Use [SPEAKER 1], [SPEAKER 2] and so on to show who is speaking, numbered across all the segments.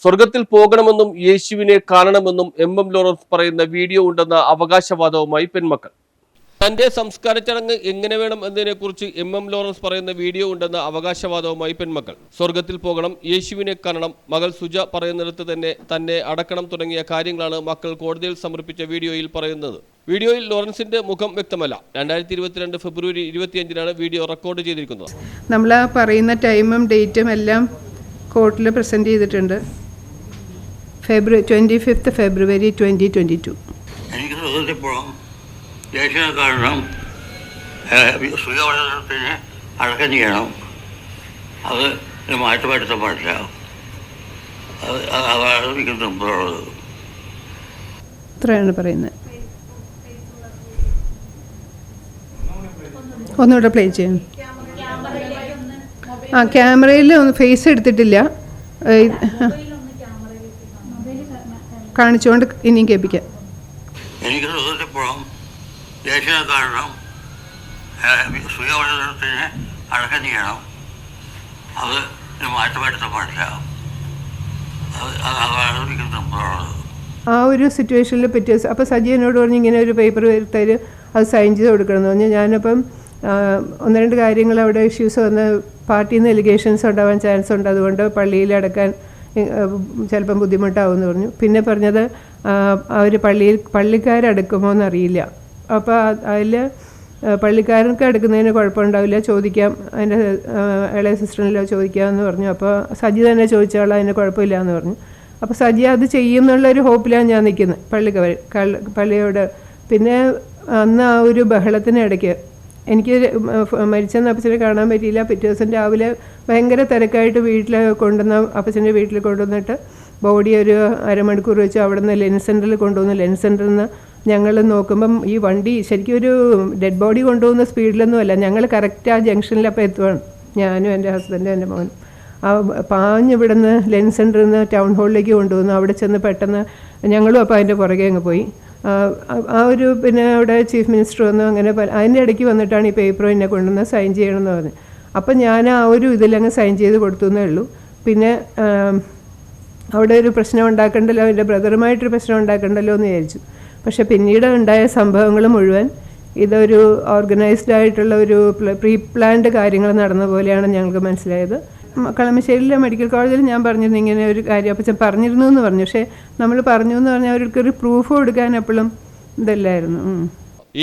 [SPEAKER 1] സ്വർഗത്തിൽ പോകണമെന്നും യേശുവിനെ കാണണമെന്നും എം ലോറൻസ് പറയുന്ന വീഡിയോ ഉണ്ടെന്ന അവകാശവാദവുമായി പെൺമക്കൾ. തന്റെ സംസ്കാര ചടങ്ങ് എങ്ങനെ വേണം എന്നതിനെക്കുറിച്ച് എം ലോറൻസ് പറയുന്ന വീഡിയോ ഉണ്ടെന്ന അവകാശവാദവുമായി പെൺമക്കൾ. സ്വർഗത്തിൽ പോകണം, യേശുവിനെ കാണണം, മകൾ സുജ പറയുന്നിടത്ത് തന്നെ അടക്കണം തുടങ്ങിയ കാര്യങ്ങളാണ് മക്കൾ കോടതിയിൽ സമർപ്പിച്ച വീഡിയോയിൽ പറയുന്നത്. വീഡിയോയിൽ ലോറൻസിന്റെ മുഖം വ്യക്തമല്ല. 2022 ഫെബ്രുവരി 25-നാണ് വീഡിയോ റെക്കോർഡ് ചെയ്തിരിക്കുന്നത്.
[SPEAKER 2] നമ്മൾ ആ പറയുന്ന ടൈമും ഡേറ്റും എല്ലാം കോർട്ടിൽ പ്രസന്റ് ചെയ്തിട്ടുണ്ട്. 25 ഫെബ്രുവരി 2022.
[SPEAKER 3] എനിക്ക് സുഖത്തിൽ പോകണം, യേശുവിനെ കാണണം, സുഖത്തിന് അടക്കം ചെയ്യണം. അത് മാറ്റപ്പെടുത്താൻ പാടില്ല. അതാണ് എനിക്ക് മുമ്പുള്ളത്.
[SPEAKER 2] ഇത്രയാണ് പറയുന്നത്. ഒന്നുകൂടെ പ്ലേ ചെയ്യാം. ക്യാമറയിൽ ഫേസ് എടുത്തിട്ടില്ല, കാണിച്ചുകൊണ്ട് ഇനിയും കേൾപ്പിക്കാം.
[SPEAKER 3] എനിക്ക് സുഖത്തിൽ പോകണം, യേശുവിനെ കാണണം, സുഖത്തിന് അടക്കം ചെയ്യണം. അത് മാറ്റപ്പെടുത്താൻ പാടില്ല. അതാണ് എനിക്ക് മുമ്പുള്ളത്.
[SPEAKER 2] ആ ഒരു സിറ്റുവേഷനിൽ പറ്റിയ അപ്പോൾ സജി എന്നോട് പറഞ്ഞ് ഇങ്ങനെ ഒരു പേപ്പർ വരുത്താൽ അത് സൈൻ ചെയ്ത് കൊടുക്കണമെന്ന് പറഞ്ഞാൽ ഞാനപ്പം 1-2 കാര്യങ്ങൾ അവിടെ ഇഷ്യൂസ് വന്ന് പാർട്ടിയിൽ നിന്ന് എലിഗേഷൻസ് ഉണ്ടാവാൻ ചാൻസ് ഉണ്ട്, അതുകൊണ്ട് പള്ളിയിൽ അടക്കാൻ ചിലപ്പം ബുദ്ധിമുട്ടാവുമെന്ന് പറഞ്ഞു. പിന്നെ പറഞ്ഞത് അവർ പള്ളിക്കാരടക്കുമോ എന്നറിയില്ല. അപ്പോൾ അതിൽ പള്ളിക്കാർക്ക് അടുക്കുന്നതിന് കുഴപ്പമുണ്ടാവില്ല, ചോദിക്കാം, അതിൻ്റെ ഇളയ സിസ്റ്ററിനല്ലോ ചോദിക്കാമെന്ന് പറഞ്ഞു. അപ്പോൾ സജി തന്നെ ചോദിച്ചാൽ അതിന് കുഴപ്പമില്ല എന്ന് പറഞ്ഞു. അപ്പോൾ സജി അത് ചെയ്യും എന്നുള്ളൊരു ഹോപ്പിലാണ് ഞാൻ നിൽക്കുന്നത് പള്ളിയോട്. പിന്നെ അന്ന് ആ ഒരു ബഹളത്തിനിടയ്ക്ക് എനിക്ക് മരിച്ചെന്ന് അപ്പച്ചനെ കാണാൻ പറ്റിയില്ല. പിറ്റേ ദിവസം രാവിലെ ഭയങ്കര തിരക്കായിട്ട് അപ്പച്ചൻ്റെ വീട്ടിൽ കൊണ്ടുവന്നിട്ട് ബോഡി ഒരു അരമണിക്കൂർ വെച്ച് അവിടെ നിന്ന് ലെൻസ് സെൻറ്ററിൽ കൊണ്ടുവന്നു. ലെൻസ് സെൻറ്ററിൽ നിന്ന് ഞങ്ങൾ നോക്കുമ്പം ഈ വണ്ടി ശരിക്കും ഒരു ഡെഡ് ബോഡി കൊണ്ടുപോകുന്ന സ്പീഡിലൊന്നുമല്ല. ഞങ്ങൾ കറക്റ്റ് ആ ജംഗ്ഷനിൽ അപ്പോൾ എത്തുവാണ്, ഞാനും എൻ്റെ ഹസ്ബൻഡും എൻ്റെ മോനും. പാഞ്ഞ് നിന്ന് ലെൻസ് സെൻറ്ററിൽ നിന്ന് ടൗൺ ഹാളിലേക്ക് കൊണ്ടുവന്നു. അവിടെ ചെന്ന് പെട്ടെന്ന് ഞങ്ങളും അപ്പോൾ അതിൻ്റെ പുറകെ അങ്ങ് പോയി. ആ ഒരു പിന്നെ അവിടെ ചീഫ് മിനിസ്റ്റർ വന്നു. അങ്ങനെ അതിൻ്റെ ഇടയ്ക്ക് വന്നിട്ടാണ് ഈ പേപ്പർ എന്നെ കൊണ്ടുവന്ന് സൈൻ ചെയ്യണമെന്ന് പറഞ്ഞു. അപ്പം ഞാൻ ആ ഒരു ഇതിലങ്ങ് സൈൻ ചെയ്ത് കൊടുത്തു എന്നേ ഉള്ളൂ. പിന്നെ അവിടെ ഒരു പ്രശ്നം ഉണ്ടാക്കണ്ടല്ലോ, എൻ്റെ ബ്രദറുമായിട്ടൊരു പ്രശ്നം ഉണ്ടാക്കണ്ടല്ലോ എന്ന് വിചാരിച്ചു. പക്ഷെ പിന്നീട് ഉണ്ടായ സംഭവങ്ങൾ മുഴുവൻ ഇതൊരു ഓർഗനൈസ്ഡ് ആയിട്ടുള്ള ഒരു പ്രീ പ്ലാൻഡ് കാര്യങ്ങൾ നടന്ന പോലെയാണ് ഞങ്ങൾക്ക് മനസ്സിലായത്. കളമശ്ശേരിയിലെ മെഡിക്കൽ കോളേജിൽ ഞാൻ പറഞ്ഞിരുന്നു ഇങ്ങനെ ഒരു കാര്യം, അപ്പം പറഞ്ഞിരുന്നു എന്ന് പറഞ്ഞു. പക്ഷേ നമ്മൾ പറഞ്ഞു എന്ന് പറഞ്ഞാൽ അവർക്കൊരു പ്രൂഫ് കൊടുക്കാൻ എപ്പോഴും ഇതല്ലായിരുന്നു.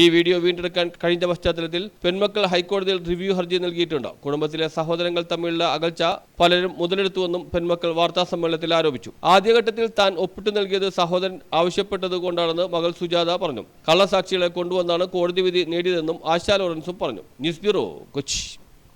[SPEAKER 1] ഈ വീഡിയോ വീണ്ടെടുക്കാൻ കഴിഞ്ഞ പശ്ചാത്തലത്തിൽ പെൺമക്കൾ ഹൈക്കോടതിയിൽ റിവ്യൂ ഹർജി നൽകിയിട്ടുണ്ട്. കുടുംബത്തിലെ സഹോദരങ്ങൾ തമ്മിലുള്ള അകൽച്ച പലരും മുതലെടുത്തുവെന്നും പെൺമക്കൾ വാർത്താസമ്മേളനത്തിൽ ആരോപിച്ചു. ആദ്യഘട്ടത്തിൽ താൻ ഒപ്പിട്ടു നൽകിയത് സഹോദരൻ ആവശ്യപ്പെട്ടത് കൊണ്ടാണെന്ന് മകൾ സുജാത പറഞ്ഞു. കള്ളസാക്ഷികളെ കൊണ്ടുവന്നാണ് കോടതി വിധി നേടിയതെന്നും ആശാ ലോറൻസും പറഞ്ഞു. News bureau, Kochi.